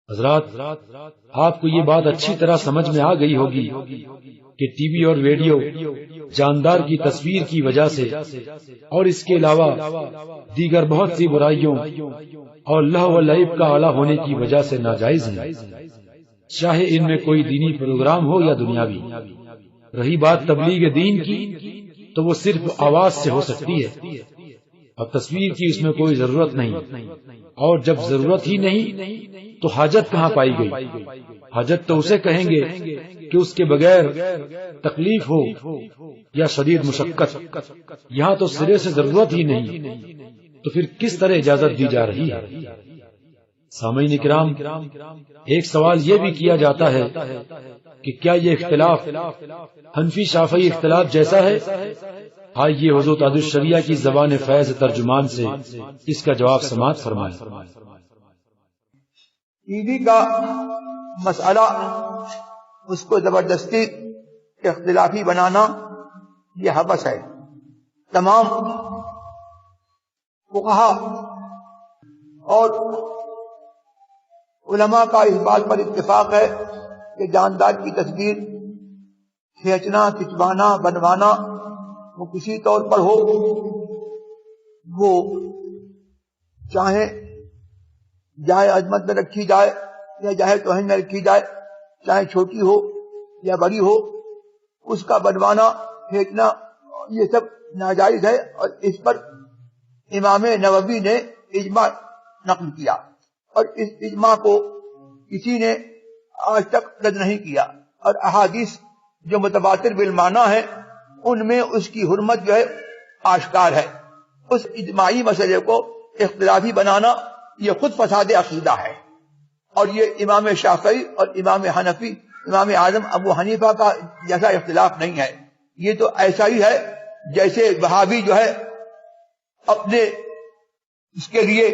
حضرات، آپ کو یہ بات اچھی طرح سمجھ میں آ گئی ہوگی کہ ٹی وی اور ریڈیو جاندار کی تصویر کی وجہ سے اور اس کے علاوہ دیگر بہت سی برائیوں اور لہو و لعب کا آلہ ہونے کی وجہ سے ناجائز ہیں، چاہے ان میں کوئی دینی پروگرام ہو یا دنیاوی۔ رہی بات تبلیغ دین کی تو وہ صرف آواز سے ہو سکتی ہے، اور تصویر کی اس میں کوئی ضرورت نہیں، اور جب ضرورت ہی نہیں تو حاجت کہاں پائی گئی؟ حاجت تو اسے کہیں گے کہ اس کے بغیر تکلیف ہو یا شدید مشقت، یہاں تو سرے سے ضرورت ہی نہیں، تو پھر کس طرح اجازت دی جا رہی ہے؟ سامعین کرام، ایک سوال یہ بھی کیا جاتا ہے کہ کیا یہ اختلاف حنفی شافعی اختلاف جیسا ہے؟ آئیے حضور تاج الشریعہ کی زبان فیض ترجمان سے اس کا جواب سماعت فرمائیں۔ ٹی وی کا مسئلہ، اس کو زبردستی اختلافی بنانا، یہ حبث ہے۔ تمام فقہا اور علماء کا اس بات پر اتفاق ہے کہ جاندار کی تصویر کھینچنا، کھچوانا، بنوانا، وہ کسی طور پر ہو، وہ چاہے جائے عظمت میں رکھی جائے یا چاہے توہین میں رکھی جائے، چاہے چھوٹی ہو یا بڑی ہو، اس کا بنوانا، پھینکنا، یہ سب ناجائز ہے، اور اس پر امام نووی نے اجماع نقل کیا، اور اس اجماع کو کسی نے آج تک رد نہیں کیا، اور احادیث جو متواتر بالمعنی ہیں ان میں اس کی حرمت جو ہے آشکار ہے۔ اس اجماعی مسئلے کو اختلافی بنانا یہ خود فساد عقیدہ ہے، اور یہ امام شافعی اور امام حنفی، امام اعظم ابو حنیفہ کا جیسا اختلاف نہیں ہے۔ یہ تو ایسا ہی ہے جیسے وہابی جو ہے اپنے اس کے لیے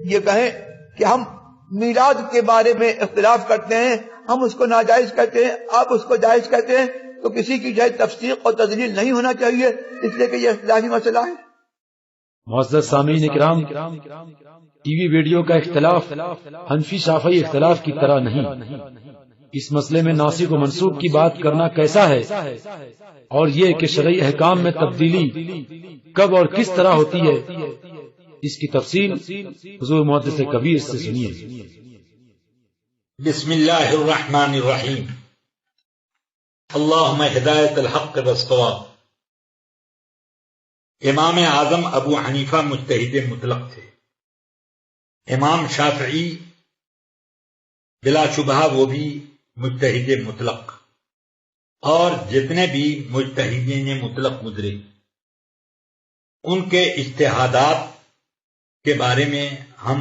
یہ کہیں کہ ہم میلاد کے بارے میں اختلاف کرتے ہیں، ہم اس کو ناجائز کہتے ہیں، آپ اس کو جائز کہتے ہیں، تو کسی کی جو ہے تفسیق اور تدلیل نہیں ہونا چاہیے، اس لیے کہ یہ اختلافی مسئلہ ہے۔ معزز سامعین کرام، ٹی وی ویڈیو کا اختلاف حنفی شافعی اختلاف کی طرح نہیں۔ اس مسئلے میں ناسخ و منسوخ کی بات کرنا کیسا ہے، اور یہ کہ شرعی احکام میں تبدیلی کب اور کس طرح ہوتی ہے، اس کی تفصیل حضور محدث کبیر سے سنیے۔ بسم اللہ الرحمن الرحیم، اللہم ہدایت الحق والصواب۔ امام اعظم ابو حنیفہ مجتہد مطلق تھے، امام شافعی بلا شبہ وہ بھی مجتہد مطلق، اور جتنے بھی مجتہدین مطلق گزرے ان کے اجتہادات کے بارے میں ہم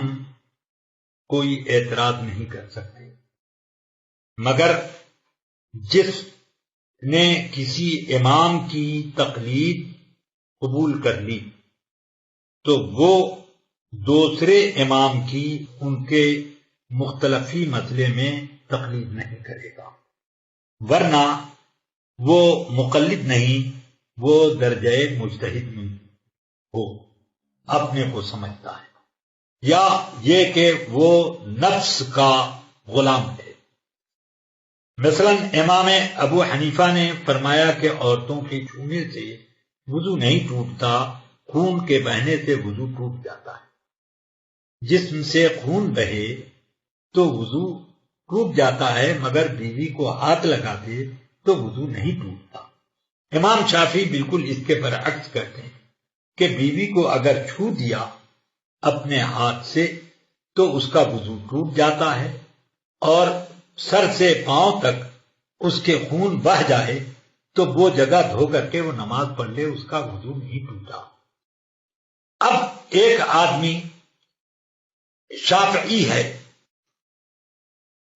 کوئی اعتراض نہیں کر سکتے، مگر جس نے کسی امام کی تقلید قبول کر لی تو وہ دوسرے امام کی ان کے مختلفی مسئلے میں تقلید نہیں کرے گا، ورنہ وہ مقلد نہیں، وہ درجہ مجتہد میں ہو، اپنے کو سمجھتا ہے، یا یہ کہ وہ نفس کا غلام ہے۔ مثلا امام ابو حنیفہ نے فرمایا کہ عورتوں کے چھونے سے وضو نہیں ٹوٹتا، خون کے بہنے سے وضو ٹوٹ جاتا ہے۔ جسم سے خون بہے تو وضو ٹوٹ جاتا ہے، مگر بیوی کو ہاتھ لگا دے تو وضو نہیں ٹوٹتا۔ امام شافعی بالکل اس کے برعکس کہتے ہیں کہ بیوی کو اگر چھو دیا اپنے ہاتھ سے تو اس کا وضو ٹوٹ جاتا ہے، اور سر سے پاؤں تک اس کے خون بہہ جائے تو وہ جگہ دھو کر کے وہ نماز پڑھ لے، اس کا وضو نہیں ٹوٹا۔ اب ایک آدمی شافعی ہے،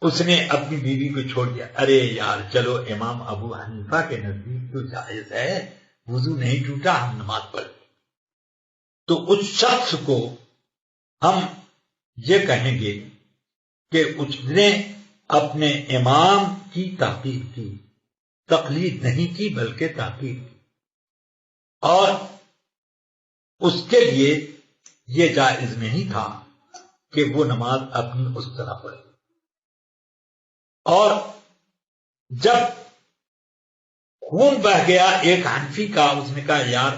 اس نے اپنی بیوی کو چھوڑ دیا، ارے یار چلو امام ابو حنیفہ کے نزدیک تو جائز ہے، وضو نہیں ٹوٹا، ہم نماز پڑھ لیں، تو اس شخص کو ہم یہ کہیں گے کہ اس نے اپنے امام کی تحقیر کی، تقلید نہیں کی بلکہ تحقیر کی، اور اس کے لیے یہ جائز نہیں تھا کہ وہ نماز اپنی اس طرح پڑھے۔ اور جب خون بہ گیا ایک حنفی کا، اس نے کہا یار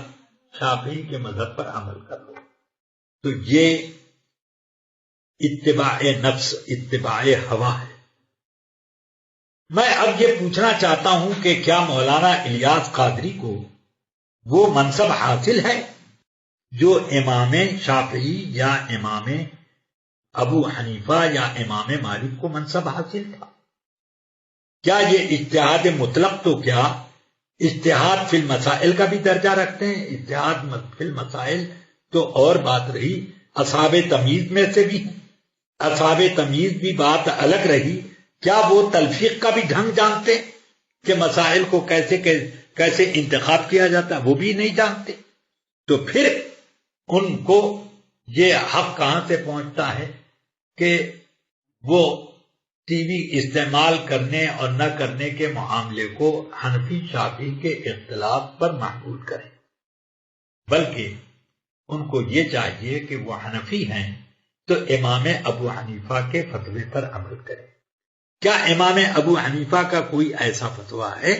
شافعی کے مذہب پر عمل کر لو، تو یہ اتباع نفس، اتباع ہوا ہے۔ میں اب یہ پوچھنا چاہتا ہوں کہ کیا مولانا الیاس قادری کو وہ منصب حاصل ہے جو امام شافعی یا امام ابو حنیفہ یا امام مالک کو منصب حاصل تھا؟ کیا یہ اجتہاد مطلق تو کیا اجتہاد فی المسائل کا بھی درجہ رکھتے ہیں؟ اجتہاد فی المسائل تو اور بات رہی، اصحاب تمیز میں سے بھی، اصحاب تمیز بھی بات الگ رہی، کیا وہ تلفیق کا بھی ڈھنگ جانتے کہ مسائل کو کیسے انتخاب کیا جاتا ہے؟ وہ بھی نہیں جانتے، تو پھر ان کو یہ حق کہاں سے پہنچتا ہے کہ وہ ٹی وی استعمال کرنے اور نہ کرنے کے معاملے کو حنفی شافعی کے اختلاف پر محدود کریں، بلکہ ان کو یہ چاہیے کہ وہ حنفی ہیں تو امام ابو حنیفہ کے فتوے پر عمل کریں۔ کیا امام ابو حنیفہ کا کوئی ایسا فتویٰ ہے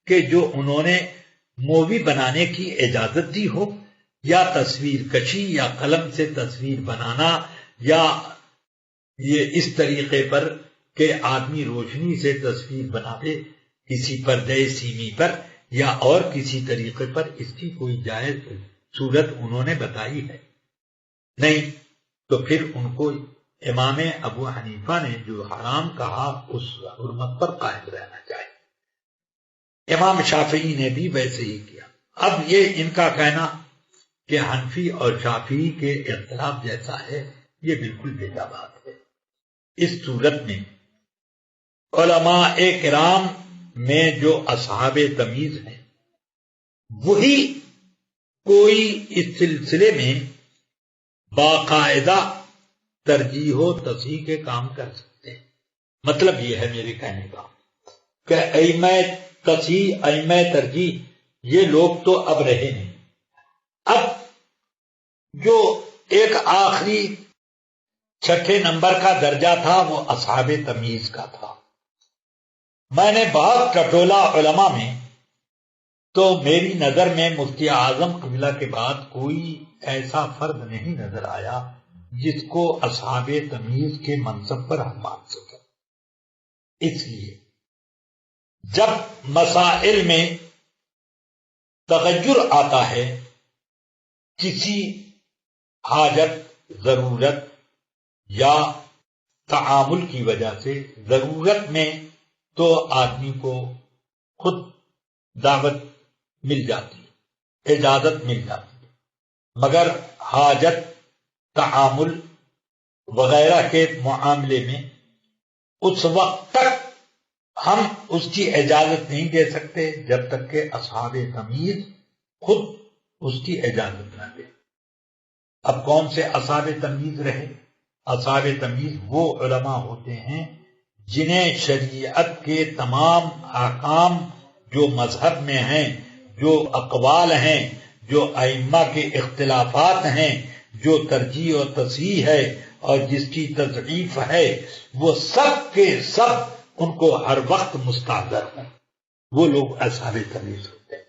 کہ جو انہوں نے مووی بنانے کی اجازت دی ہو، یا تصویر کشی یا قلم سے تصویر بنانا، یا یہ اس طریقے پر کہ آدمی روشنی سے تصویر بنا دے کسی پردے سیمی پر یا اور کسی طریقے پر، اس کی کوئی جائز صورت انہوں نے بتائی ہے؟ نہیں، تو پھر ان کو امام ابو حنیفہ نے جو حرام کہا اس حرمت پر قائم رہنا چاہیے۔ امام شافعی نے بھی ویسے ہی کیا۔ اب یہ ان کا کہنا کہ حنفی اور شافعی کے اختلاف جیسا ہے، یہ بالکل بیجا بات ہے۔ اس صورت میں علماء کرام میں جو اصحاب تمیز ہیں وہی کوئی اس سلسلے میں باقاعدہ ترجیح و تصحیح کے کام کر سکتے ہیں۔ مطلب یہ ہے میرے کہنے کا کہ ائمہ تصحیح، ائمہ ترجیح، یہ لوگ تو اب رہے نہیں۔ اب جو ایک آخری چھٹے نمبر کا درجہ تھا وہ اصحاب تمیز کا تھا۔ میں نے بہت ٹٹولا علماء میں، تو میری نظر میں مفتی اعظم قبلہ کے بعد کوئی ایسا فرد نہیں نظر آیا جس کو اصحاب تمیز کے منصب پر ہم مان سکیں۔ اس لیے جب مسائل میں تغیر آتا ہے، کسی حاجت، ضرورت یا تعامل کی وجہ سے، ضرورت میں تو آدمی کو خود دعوت مل جاتی ہے، اجازت مل جاتی ہے، مگر حاجت، تعامل وغیرہ کے معاملے میں اس وقت تک ہم اس کی اجازت نہیں دے سکتے جب تک کہ اصحاب تمیز خود اس کی اجازت نہ دے۔ اب کون سے اصحاب تمیز رہے؟ اصحاب تمیز وہ علماء ہوتے ہیں جنہیں شریعت کے تمام احکام جو مذہب میں ہیں، جو اقوال ہیں، جو ائمہ کے اختلافات ہیں، جو ترجیح و تصحیح ہے اور جس کی تضعیف ہے، وہ سب کے سب ان کو ہر وقت مستحضر ہیں، وہ لوگ اصحاب تمیز ہوتے ہیں۔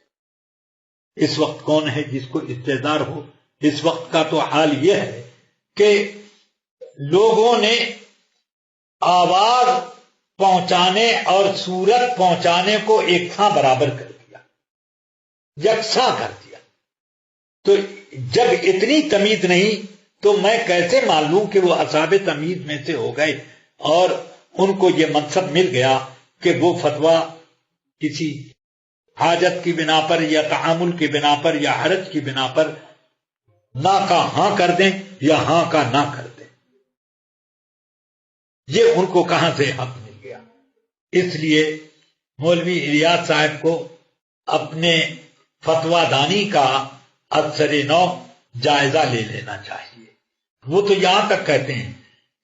اس وقت کون ہے جس کو استحضار ہو؟ اس وقت کا تو حال یہ ہے کہ لوگوں نے آواز پہنچانے اور صورت پہنچانے کو ایک تھا برابر کر دیا، یکساں کر دیا۔ تو جب اتنی تمیز نہیں تو میں کیسے مان لوں کہ وہ اصحاب تمیز میں سے ہو گئے اور ان کو یہ منصب مل گیا کہ وہ فتویٰ کسی حاجت کی بنا پر یا تعامل کی بنا پر یا حرج کی بنا پر نہ کا ہاں کر دیں یا ہاں کا نہ کر دیں۔ یہ ان کو کہاں سے حق مل گیا؟ اس لیے مولوی الیاس صاحب کو اپنے فتویٰ دانی کا افسر نو جائزہ لے لینا چاہیے۔ وہ تو یہاں تک کہتے ہیں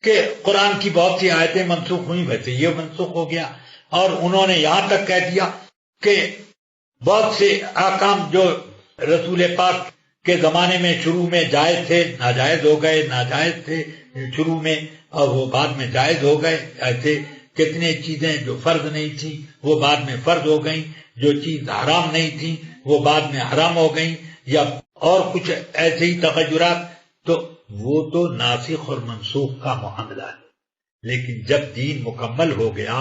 کہ قرآن کی بہت سی آیتیں منسوخ ہوئی، ویسے یہ منسوخ ہو گیا، اور انہوں نے یہاں تک کہہ دیا کہ بہت سے احکام جو رسول پاک کے زمانے میں شروع میں جائز تھے ناجائز ہو گئے، ناجائز تھے شروع میں اور وہ بعد میں جائز ہو گئے، ایسے کتنے چیزیں جو فرض نہیں تھیں وہ بعد میں فرض ہو گئیں، جو چیز حرام نہیں تھیں وہ بعد میں حرام ہو گئیں، یا اور کچھ ایسے ہی تغیرات، تو وہ تو ناسخ اور منسوخ کا معاملہ ہے۔ لیکن جب دین مکمل ہو گیا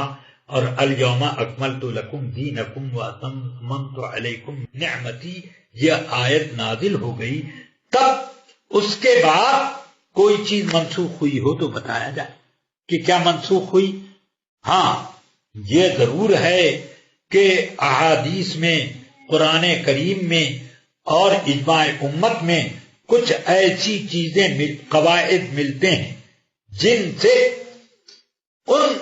اور الیوم اکملت لکم دینکم واتممت علیکم نعمتی یہ آیت نازل ہو گئی، تب اس کے بعد کوئی چیز منسوخ ہوئی ہو تو بتایا جائے کہ کیا منسوخ ہوئی۔ ہاں یہ ضرور ہے کہ احادیث میں، قرآن کریم میں اور اجماع امت میں کچھ ایسی چیزیں قواعد ملتے ہیں جن سے ان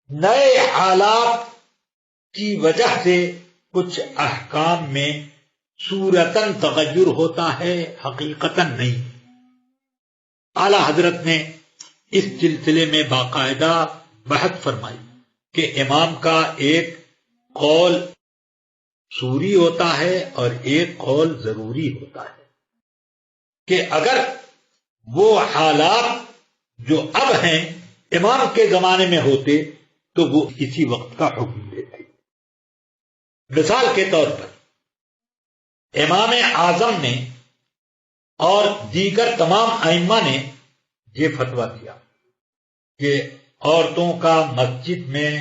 نئے حالات کی وجہ سے کچھ احکام میں صورتاً تغیر ہوتا ہے، حقیقتاً نہیں۔ اعلی حضرت نے اس سلسلے میں باقاعدہ بحث فرمائی کہ امام کا ایک قول سوری ہوتا ہے اور ایک قول ضروری ہوتا ہے، کہ اگر وہ حالات جو اب ہیں امام کے زمانے میں ہوتے تو وہ اسی وقت کا حکم دیتے۔ مثال کے طور پر امام اعظم نے اور دیگر تمام ائمہ نے یہ فتویٰ دیا کہ عورتوں کا مسجد میں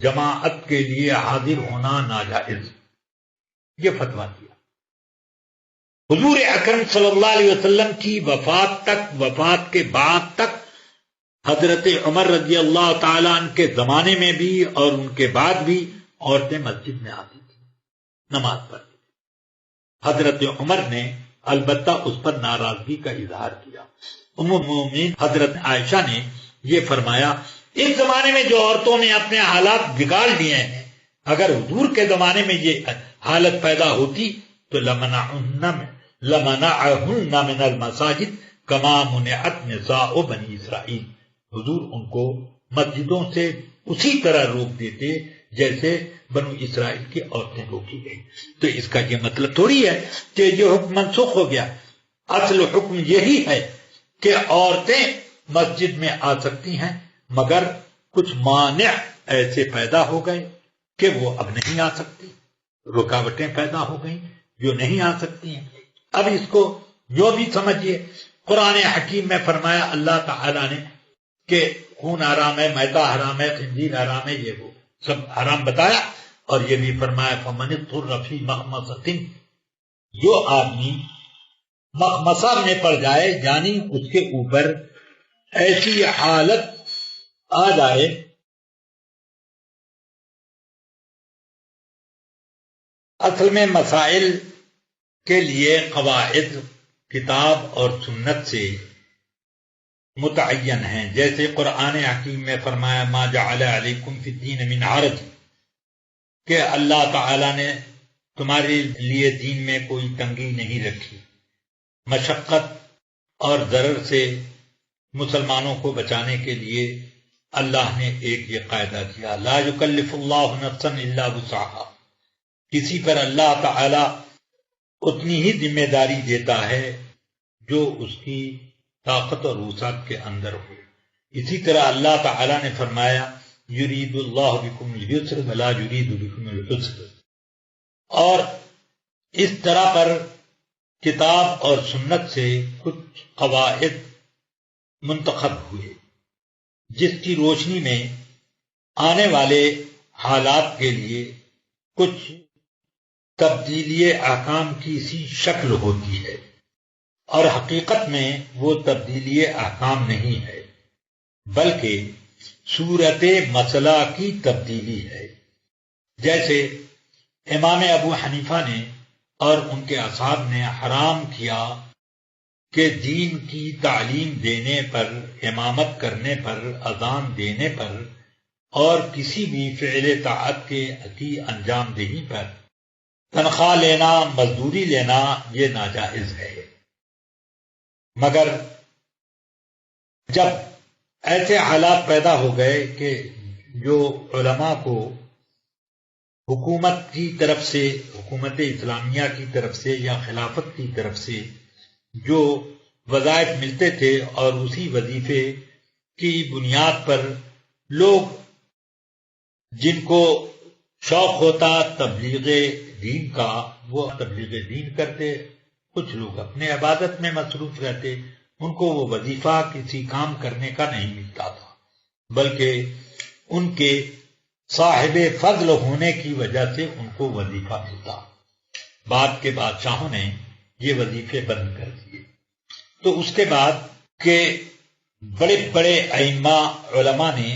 جماعت کے لیے حاضر ہونا ناجائز، یہ فتویٰ دیا۔ حضور اکرم صلی اللہ علیہ وسلم کی وفات کے بعد تک حضرت عمر رضی اللہ تعالیٰ عنہ کے زمانے میں بھی اور ان کے بعد بھی عورتیں مسجد میں آتی تھیں، نماز پڑھتی تھیں۔ حضرت عمر نے البتہ اس پر ناراضگی کا اظہار کیا۔ ام المؤمنین حضرت عائشہ نے یہ فرمایا، اس زمانے میں جو عورتوں نے اپنے حالات بگاڑ لیے ہیں، اگر حضور کے زمانے میں یہ حالت پیدا ہوتی تو لمنعہن من المساجد کما منعت نساء بنی اسرائیل، حضور ان کو مسجدوں سے اسی طرح روک دیتے جیسے بنو اسرائیل کی عورتیں روکی گئی۔ تو اس کا یہ مطلب تھوڑی ہے کہ یہ حکم منسوخ ہو گیا، اصل حکم یہی ہے کہ عورتیں مسجد میں آ سکتی ہیں، مگر کچھ مانع ایسے پیدا ہو گئے کہ وہ اب نہیں آ سکتی، رکاوٹیں پیدا ہو گئیں جو نہیں آ سکتی ہیں۔ اب اس کو جو بھی سمجھیے، قرآن حکیم میں فرمایا اللہ تعالیٰ نے کہ خون حرام ہے، میتہ حرام ہے، خنزیر حرام ہے، یہ وہ سب حرام بتایا، اور یہ بھی فرمایا فمن اضطر فی مخمصۃ، جو آدمی مخمصہ میں پڑ جائے یعنی اس کے اوپر ایسی حالت آ جائے اصل میں مسائل کے لیے قواعد کتاب اور سنت سے متعین ہیں، جیسے قرآن حکیم میں فرمایا ما جعل علیکم فی الدین من حرج، کہ اللہ تعالی نے تمہارے لیے دین میں کوئی تنگی نہیں رکھی۔ مشقت اور ضرر سے مسلمانوں کو بچانے کے لیے اللہ نے ایک یہ قاعدہ دیا، لا یکلف اللہ نفسا الا وسعها، کسی پر اللہ تعالی اتنی ہی ذمہ داری دیتا ہے جو اس کی طاقت اور وسعت کے اندر ہو۔ اسی طرح اللہ تعالی نے فرمایا یرید اللہ بکم اليسر ولا یرید بکم العسر، اور اس طرح پر کتاب اور سنت سے کچھ قواعد منتخب ہوئے جس کی روشنی میں آنے والے حالات کے لیے کچھ تبدیلی احکام کی سی شکل ہوتی ہے، اور حقیقت میں وہ تبدیلی احکام نہیں ہے بلکہ صورت مسئلہ کی تبدیلی ہے۔ جیسے امام ابو حنیفہ نے اور ان کے اصحاب نے حرام کیا کہ دین کی تعلیم دینے پر، امامت کرنے پر، اذان دینے پر اور کسی بھی فعل طاعت کی انجام دہی پر تنخواہ لینا، مزدوری لینا یہ ناجائز ہے۔ مگر جب ایسے حالات پیدا ہو گئے کہ جو علماء کو حکومت کی طرف سے، حکومت اسلامیہ کی طرف سے یا خلافت کی طرف سے جو وظائف ملتے تھے اور اسی وظیفے کی بنیاد پر لوگ جن کو شوق ہوتا تبلیغ دین کا وہ تبلیغ دین کرتے، کچھ لوگ اپنے عبادت میں مصروف رہتے، ان کو وہ وظیفہ کسی کام کرنے کا نہیں ملتا تھا، بلکہ ان کے صاحب فضل ہونے کی وجہ سے ان کو وظیفہ ملتا۔ بعد کے بادشاہوں نے یہ وظیفے بند کر دیے۔ تو اس کے بعد کہ بڑے بڑے ائمہ علماء نے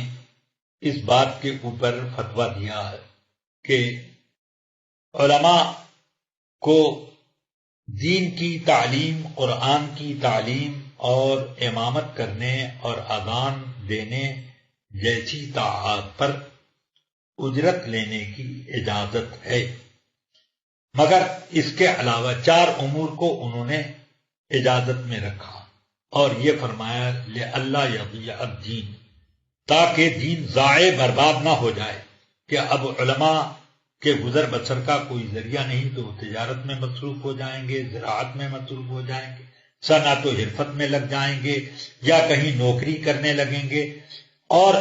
اس بات کے اوپر فتویٰ دیا ہے کہ علماء کو دین کی تعلیم، قرآن کی تعلیم اور امامت کرنے اور اذان دینے جیسی طاعات پر اجرت لینے کی اجازت ہے، مگر اس کے علاوہ 4 امور کو انہوں نے اجازت میں رکھا اور یہ فرمایا لِأَلَّا يَضِيعَ الدِّينُ، تاکہ دین ضائع برباد نہ ہو جائے، کہ اب علماء کے گزر بسر کا کوئی ذریعہ نہیں تو وہ تجارت میں مصروف ہو جائیں گے، زراعت میں مصروف ہو جائیں گے، صنعت و حرفت میں لگ جائیں گے، یا کہیں نوکری کرنے لگیں گے، اور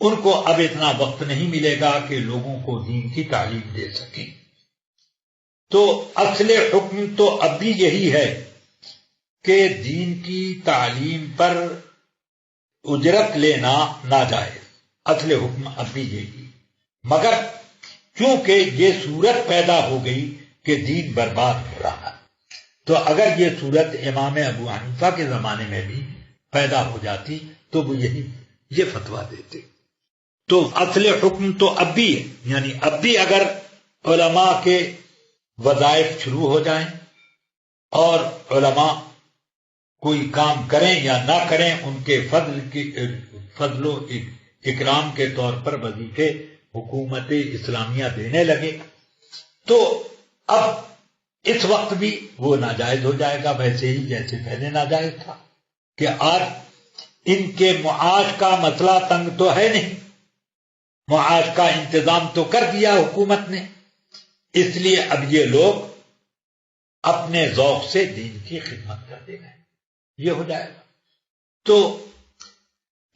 ان کو اب اتنا وقت نہیں ملے گا کہ لوگوں کو دین کی تعلیم دے سکیں۔ تو اصل حکم تو اب بھی یہی ہے کہ دین کی تعلیم پر اجرت لینا ناجائز، اصل حکم اب بھی یہی، مگر چونکہ یہ صورت پیدا ہو گئی کہ دین برباد ہو رہا ہے، تو اگر یہ صورت امام ابو حنیفہ کے زمانے میں بھی پیدا ہو جاتی تو وہ یہ فتویٰ دیتے۔ تو اصل حکم تو اب بھی ہے، یعنی اب بھی اگر علماء کے وظائف شروع ہو جائیں اور علماء کوئی کام کریں یا نہ کریں، ان کے فضل و اکرام کے طور پر وظیفے حکومت اسلامیہ دینے لگے، تو اب اس وقت بھی وہ ناجائز ہو جائے گا، ویسے ہی جیسے پہلے ناجائز تھا، کہ آج ان کے معاش کا مسئلہ تنگ تو ہے نہیں، معاش کا انتظام تو کر دیا حکومت نے، اس لیے اب یہ لوگ اپنے ذوق سے دین کی خدمت کرتے ہیں، یہ ہو جائے گا۔ تو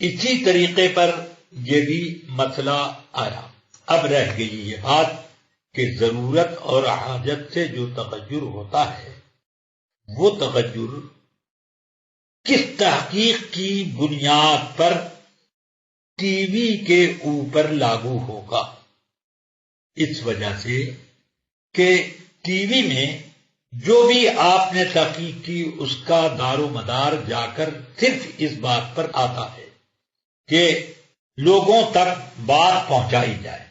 اسی طریقے پر یہ بھی مسئلہ آیا۔ اب رہ گئی یہ بات کہ ضرورت اور حاجت سے جو تغیر ہوتا ہے وہ تغیر کس تحقیق کی بنیاد پر ٹی وی کے اوپر لاگو ہوگا؟ اس وجہ سے کہ ٹی وی میں جو بھی آپ نے تحقیق کی اس کا دار و مدار جا کر صرف اس بات پر آتا ہے کہ لوگوں تک بات پہنچائی جائے،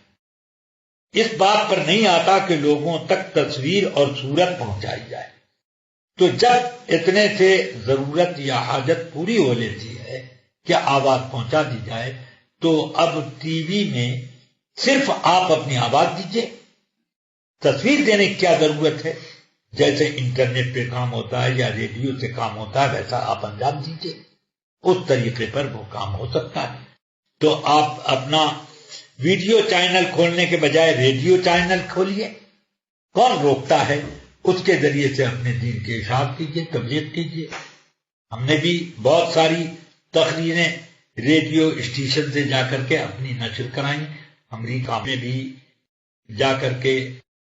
اس بات پر نہیں آتا کہ لوگوں تک تصویر اور صورت پہنچائی جائے۔ تو جب اتنے سے ضرورت یا حاجت پوری ہو لیتی ہے کہ آواز پہنچا دی جائے، تو اب ٹی وی میں صرف آپ اپنی آواز دیجئے، تصویر دینے کی کیا ضرورت ہے؟ جیسے انٹرنیٹ پہ کام ہوتا ہے یا ریڈیو سے کام ہوتا ہے ویسا آپ انجام دیجئے، اس طریقے پر وہ کام ہو سکتا ہے۔ تو آپ اپنا ویڈیو چینل کھولنے کے بجائے ریڈیو چینل کھولیے، کون روکتا ہے؟ اس کے ذریعے سے اپنے دین کے اشاعت کیجیے، تبلیغ کیجیے۔ ہم نے بھی بہت ساری تقریریں ریڈیو اسٹیشن سے جا کر کے اپنی نشر کرائیں، امریکہ میں بھی جا کر کے،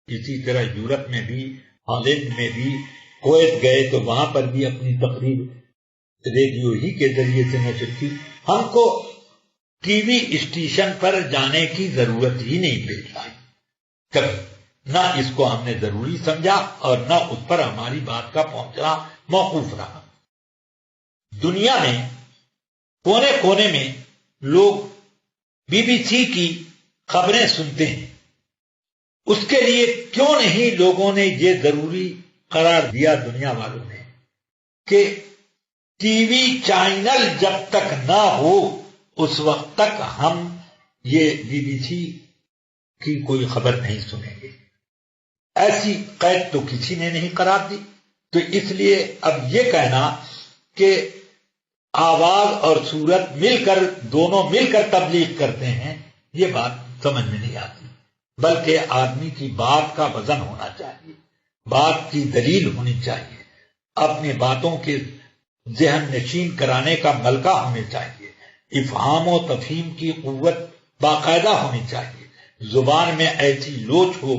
اسی طرح یورپ میں بھی، ہالینڈ میں بھی، کویت گئے تو وہاں پر بھی اپنی تقریر ریڈیو ہی کے ذریعے سے نشر کی۔ ہم کو ٹی وی اسٹیشن پر جانے کی ضرورت ہی نہیں پیش آئی کبھی، نہ اس کو ہم نے ضروری سمجھا اور نہ اس پر ہماری بات کا پہنچنا موقوف رہا۔ دنیا میں کونے کونے میں لوگ بی بی سی کی خبریں سنتے ہیں، اس کے لیے کیوں نہیں لوگوں نے یہ ضروری قرار دیا دنیا والوں نے کہ ٹی وی چینل جب تک نہ ہو اس وقت تک ہم یہ بی بی سی کی کوئی خبر نہیں سنیں گے۔ ایسی قید تو کسی نے نہیں قرار دی، تو اس لیے اب یہ کہنا کہ آواز اور صورت مل کر، دونوں مل کر تبلیغ کرتے ہیں، یہ بات سمجھ میں نہیں آتی، بلکہ آدمی کی بات کا وزن ہونا چاہیے، بات کی دلیل ہونی چاہیے، اپنی باتوں کے ذہن نشین کرانے کا ملکہ ہونے چاہیے، افہام و تفہیم کی قوت باقاعدہ ہونی چاہیے، زبان میں ایسی لوچ ہو،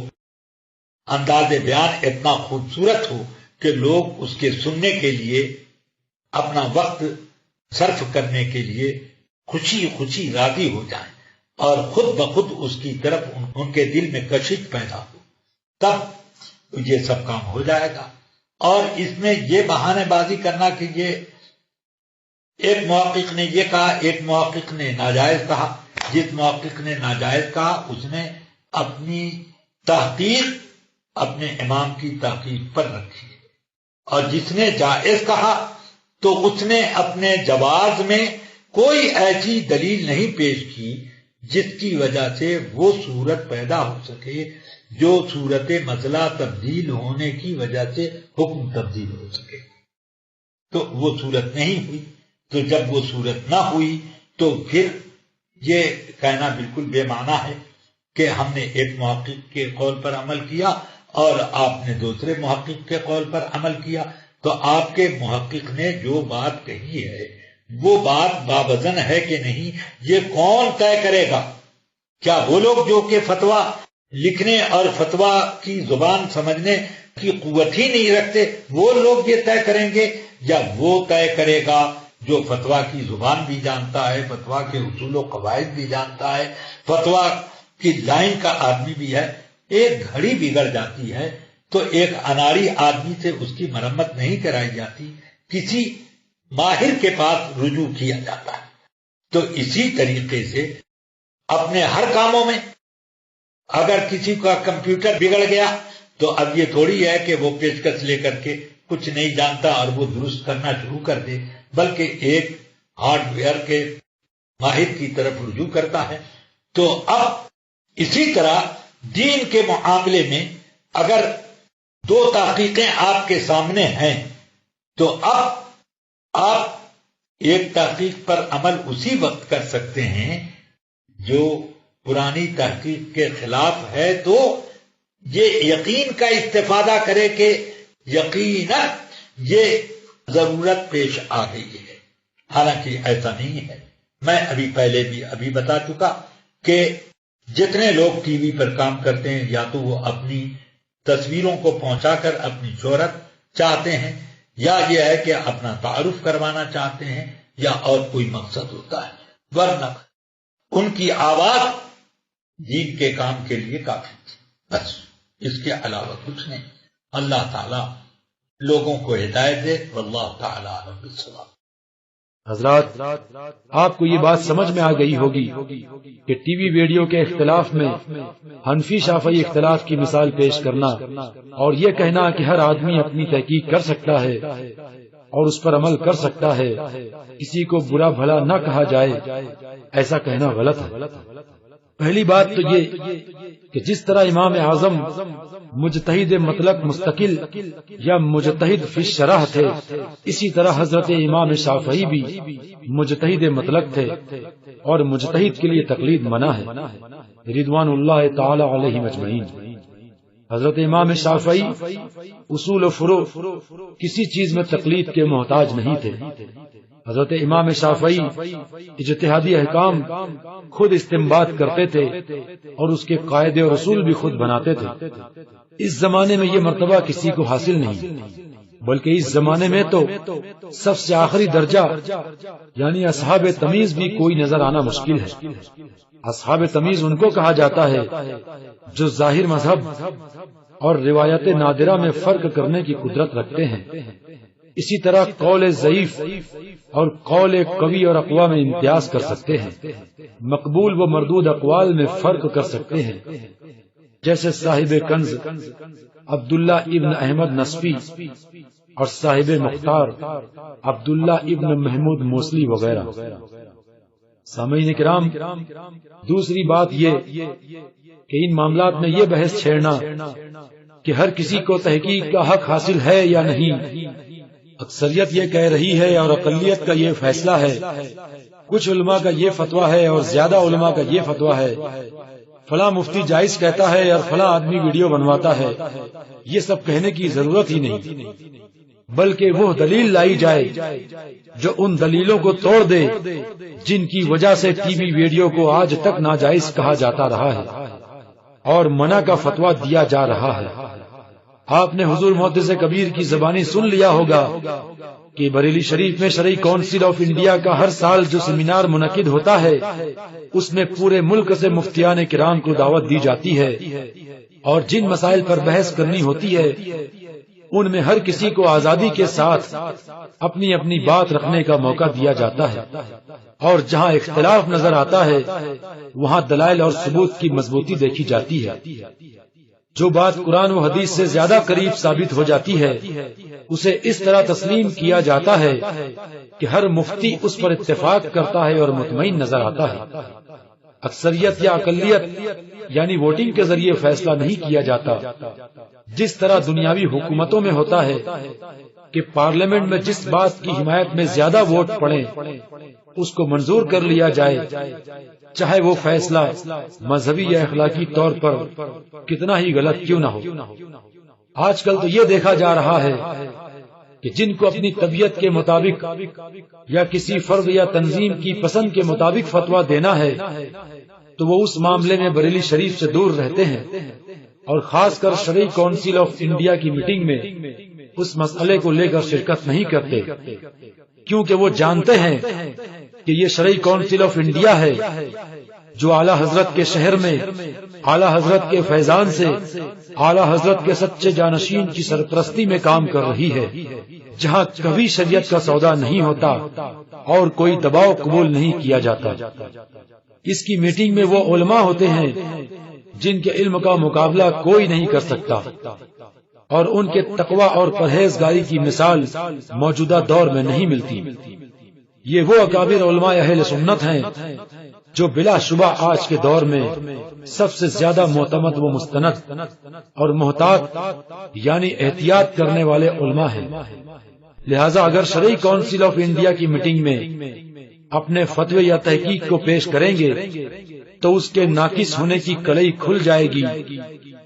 انداز بیان اتنا خوبصورت ہو کہ لوگ اس کے سننے کے لیے اپنا وقت صرف کرنے کے لیے خوشی خوشی راضی ہو جائیں اور خود بخود اس کی طرف ان کے دل میں کشش پیدا ہو، تب یہ سب کام ہو جائے گا۔ اور اس میں یہ بہانے بازی کرنا کہ یہ ایک محقق نے یہ کہا، ایک محقق نے ناجائز کہا، جس محقق نے ناجائز کہا اس نے اپنی تحقیق اپنے امام کی تحقیق پر رکھی، اور جس نے جائز کہا تو اس نے اپنے جواز میں کوئی ایسی دلیل نہیں پیش کی جس کی وجہ سے وہ صورت پیدا ہو سکے جو صورت مسئلہ تبدیل ہونے کی وجہ سے حکم تبدیل ہو سکے، تو وہ صورت نہیں ہوئی۔ تو جب وہ صورت نہ ہوئی تو پھر یہ کہنا بالکل بے معنی ہے کہ ہم نے ایک محقق کے قول پر عمل کیا اور آپ نے دوسرے محقق کے قول پر عمل کیا، تو آپ کے محقق نے جو بات کہی ہے وہ بات باوزن ہے کہ نہیں، یہ کون طے کرے گا؟ کیا وہ لوگ جو کہ فتویٰ لکھنے اور فتویٰ کی زبان سمجھنے کی قوت ہی نہیں رکھتے، وہ لوگ یہ طے کریں گے، یا وہ طے کرے گا جو فتویٰ کی زبان بھی جانتا ہے، فتویٰ کے اصول و قواعد بھی جانتا ہے، فتویٰ کی لائن کا آدمی بھی ہے؟ ایک گھڑی بگڑ جاتی ہے تو ایک اناڑی آدمی سے اس کی مرمت نہیں کرائی جاتی، کسی ماہر کے پاس رجوع کیا جاتا ہے۔ تو اسی طریقے سے اپنے ہر کاموں میں اگر کسی کا کمپیوٹر بگڑ گیا تو اب یہ تھوڑی ہے کہ وہ پیشکش لے کر کے کچھ نہیں جانتا اور وہ درست کرنا شروع کر دے، بلکہ ایک ہارڈ ویئر کے ماہر کی طرف رجوع کرتا ہے۔ تو اب اسی طرح دین کے معاملے میں اگر دو تحقیقیں آپ کے سامنے ہیں تو اب آپ ایک تحقیق پر عمل اسی وقت کر سکتے ہیں جو پرانی تحقیق کے خلاف ہے، تو یہ یقین کا استفادہ کرے کہ یقیناً یہ ضرورت پیش آ گئی ہے، حالانکہ ایسا نہیں ہے۔ میں پہلے بھی بتا چکا کہ جتنے لوگ ٹی وی پر کام کرتے ہیں یا تو وہ اپنی تصویروں کو پہنچا کر اپنی شہرت چاہتے ہیں، یا یہ ہے کہ اپنا تعارف کروانا چاہتے ہیں، یا اور کوئی مقصد ہوتا ہے، ورنہ ان کی آواز دین کے کام کے لیے کافی تھی، بس اس کے علاوہ کچھ نہیں۔ اللہ تعالیٰ لوگوں کو ہدایت دے، واللہ تعالیٰ عالم بالصواب۔ حضرات، آپ کو یہ بات سمجھ میں آ گئی ہوگی کہ ٹی وی ویڈیو کے اختلاف میں حنفی شافعی اختلاف کی مثال پیش کرنا اور یہ کہنا کہ ہر آدمی اپنی تحقیق کر سکتا ہے اور اس پر عمل کر سکتا ہے، کسی کو برا بھلا نہ کہا جائے، ایسا کہنا غلط ہے۔ پہلی بات تو یہ کہ جس طرح امام اعظم مجتہد مطلق مستقل یا مجتہد فی الشرح تھے، اسی طرح حضرت امام شافعی بھی مجتہد مطلق تھے، اور مجتہد کے لیے تقلید منع ہے، رضوان اللہ تعالی علیہم اجمعین۔ حضرت امام شافعی اصول و فروع کسی چیز میں تقلید کے محتاج نہیں تھے۔ حضرت امام شافعی اجتہادی احکام خود استنباط کرتے تھے اور اس کے قاعدے اور اصول بھی خود بناتے تھے۔ اس زمانے میں یہ مرتبہ کسی کو حاصل نہیں، بلکہ اس زمانے میں تو سب سے آخری درجہ یعنی اصحاب تمیز بھی کوئی نظر آنا مشکل ہے۔ اصحاب تمیز ان کو کہا جاتا ہے جو ظاہر مذہب اور روایت نادرہ میں فرق کرنے کی قدرت رکھتے ہیں۔ اسی طرح قول ضعیف اور قول قوی اور اقوال میں امتیاز کر سکتے ہیں، مقبول و مردود اقوال میں فرق کر سکتے ہیں، جیسے صاحب کنز عبداللہ ابن احمد نصفی اور صاحب مختار عبداللہ ابن محمود موصلی وغیرہ۔ سامعین کرام، دوسری بات یہ کہ ان معاملات میں یہ بحث چھیڑنا کہ ہر کسی کو تحقیق کا حق حاصل ہے یا نہیں، اکثریت یہ کہہ رہی ہے اور اقلیت کا یہ فیصلہ ہے، کچھ علماء کا یہ فتویٰ ہے اور زیادہ علماء کا یہ فتویٰ ہے، فلاں مفتی جائز کہتا ہے اور فلاں آدمی ویڈیو بنواتا ہے، یہ سب کہنے کی ضرورت ہی نہیں، بلکہ وہ دلیل لائی جائے جو ان دلیلوں کو توڑ دے جن کی وجہ سے ٹی وی ویڈیو کو آج تک ناجائز کہا جاتا رہا ہے۔ اور منع کا فتویٰ دیا جا رہا ہے۔ آپ نے حضور محدث کبیر کی زبانی سن لیا ہوگا کہ بریلی شریف میں شرعی کونسل آف انڈیا کا ہر سال جو سیمینار منعقد ہوتا ہے اس میں پورے ملک سے مفتیان کرام کو دعوت دی جاتی ہے، اور جن مسائل پر بحث کرنی ہوتی ہے ان میں ہر کسی کو آزادی کے ساتھ اپنی اپنی بات رکھنے کا موقع دیا جاتا ہے، اور جہاں اختلاف نظر آتا ہے وہاں دلائل اور ثبوت کی مضبوطی دیکھی جاتی ہے۔ جو بات قرآن و حدیث سے زیادہ قریب ثابت ہو جاتی ہے اسے اس طرح تسلیم کیا جاتا ہے کہ ہر مفتی اس پر اتفاق کرتا ہے اور مطمئن نظر آتا ہے۔ اکثریت یا اقلیت یعنی ووٹنگ کے ذریعے فیصلہ نہیں کیا جاتا، جس طرح دنیاوی حکومتوں میں ہوتا ہے کہ پارلیمنٹ میں جس بات کی حمایت میں زیادہ ووٹ پڑے اس کو منظور کر لیا جائے، چاہے وہ فیصلہ مذہبی یا اخلاقی طور پر کتنا ہی غلط کیوں نہ ہو۔ آج کل تو یہ دیکھا جا رہا ہے کہ جن کو اپنی طبیعت کے مطابق یا کسی فرد یا تنظیم کی پسند کے مطابق فتویٰ دینا ہے تو وہ اس معاملے میں بریلی شریف سے دور رہتے ہیں، اور خاص کر شرعی کونسل آف انڈیا کی میٹنگ میں اس مسئلے کو لے کر شرکت نہیں کرتے، کیونکہ وہ جانتے ہیں کہ یہ شرعی کونسل آف انڈیا ہے جو اعلیٰ حضرت کے شہر میں اعلیٰ حضرت کے فیضان سے اعلیٰ حضرت کے سچے جانشین کی سرپرستی میں کام کر رہی ہے، جہاں کبھی شریعت کا سودا نہیں ہوتا اور کوئی دباؤ قبول نہیں کیا جاتا۔ اس کی میٹنگ میں وہ علماء ہوتے ہیں جن کے علم کا مقابلہ کوئی نہیں کر سکتا، اور ان کے تقوی اور پرہیزگاری کی مثال موجودہ دور میں نہیں ملتی۔ یہ وہ اکابر علماء اہل سنت ہیں جو بلا شبہ آج کے دور میں سب سے زیادہ معتمد و مستند اور محتاط یعنی احتیاط کرنے والے علماء ہیں۔ لہذا اگر شرعی کونسل آف انڈیا کی میٹنگ میں اپنے فتوے یا تحقیق کو پیش کریں گے تو اس کے ناقص ہونے کی کلئی کھل جائے گی،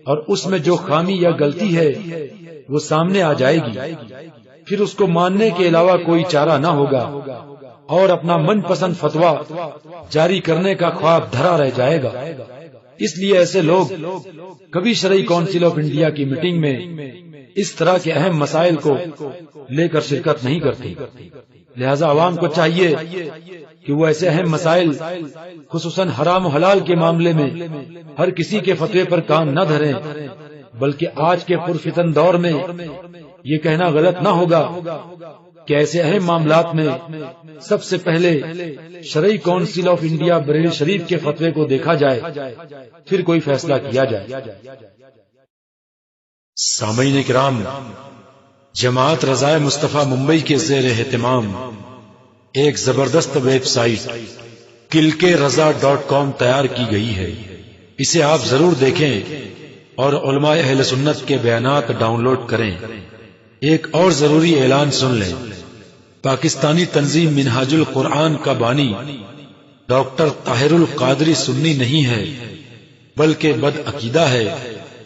اور اس میں جو خامی یا غلطی ہے وہ سامنے آ جائے گی، پھر اس کو ماننے کے علاوہ کوئی چارہ نہ ہوگا، اور اپنا من پسند فتویٰ جاری کرنے کا خواب دھرا رہ جائے گا۔ اس لیے ایسے لوگ کبھی شرعی کونسل آف انڈیا کی میٹنگ میں اس طرح کے اہم مسائل کو لے کر شرکت نہیں کرتے۔ لہذا عوام کو چاہیے کہ وہ ایسے اہم مسائل خصوصاً حرام و حلال کے معاملے میں ہر کسی کے فتوے پر کان نہ دھریں، بلکہ آج کے پرفتن دور میں یہ کہنا غلط نہ ہوگا کہ ایسے اہم معاملات میں سب سے پہلے شرعی کونسل آف انڈیا بریلی شریف کے فتوے کو دیکھا جائے، پھر کوئی فیصلہ کیا جائے۔ سامعین کرام، جماعت رضائے مصطفیٰ ممبئی کے زیر اہتمام ایک زبردست ویب سائٹ kilkreza.com تیار کی گئی ہے۔ اسے آپ ضرور دیکھیں اور علماء اہل سنت کے بیانات ڈاؤن لوڈ کریں۔ ایک اور ضروری اعلان سن لیں، پاکستانی تنظیم منہاج القرآن کا بانی ڈاکٹر طاہر القادری سنی نہیں ہے بلکہ بد عقیدہ ہے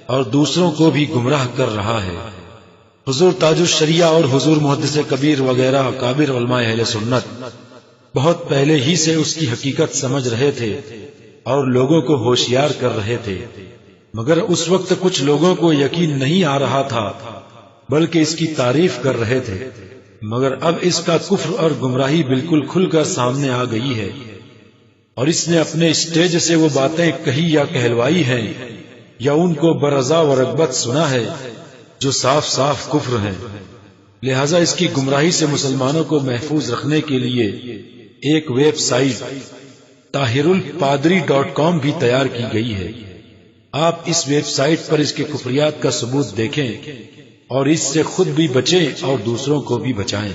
اور دوسروں کو بھی گمراہ کر رہا ہے۔ حضور تاج الشریعہ اور حضور محدث کبیر وغیرہ اکابر علماء اہل سنت بہت پہلے ہی سے اس کی حقیقت سمجھ رہے تھے اور لوگوں کو ہوشیار کر رہے تھے، مگر اس وقت کچھ لوگوں کو یقین نہیں آ رہا تھا بلکہ اس کی تعریف کر رہے تھے، مگر اب اس کا کفر اور گمراہی بالکل کھل کر سامنے آ گئی ہے، اور اس نے اپنے اسٹیج سے وہ باتیں کہی یا کہلوائی ہیں یا ان کو برضا و رغبت سنا ہے جو صاف صاف کفر ہیں۔ لہذا اس کی گمراہی سے مسلمانوں کو محفوظ رکھنے کے لیے ایک ویب سائٹ tahirulpadri.com بھی تیار کی گئی ہے۔ آپ اس ویب سائٹ پر اس کے کفریات کا ثبوت دیکھیں اور اس سے خود بھی بچیں اور دوسروں کو بھی بچائیں۔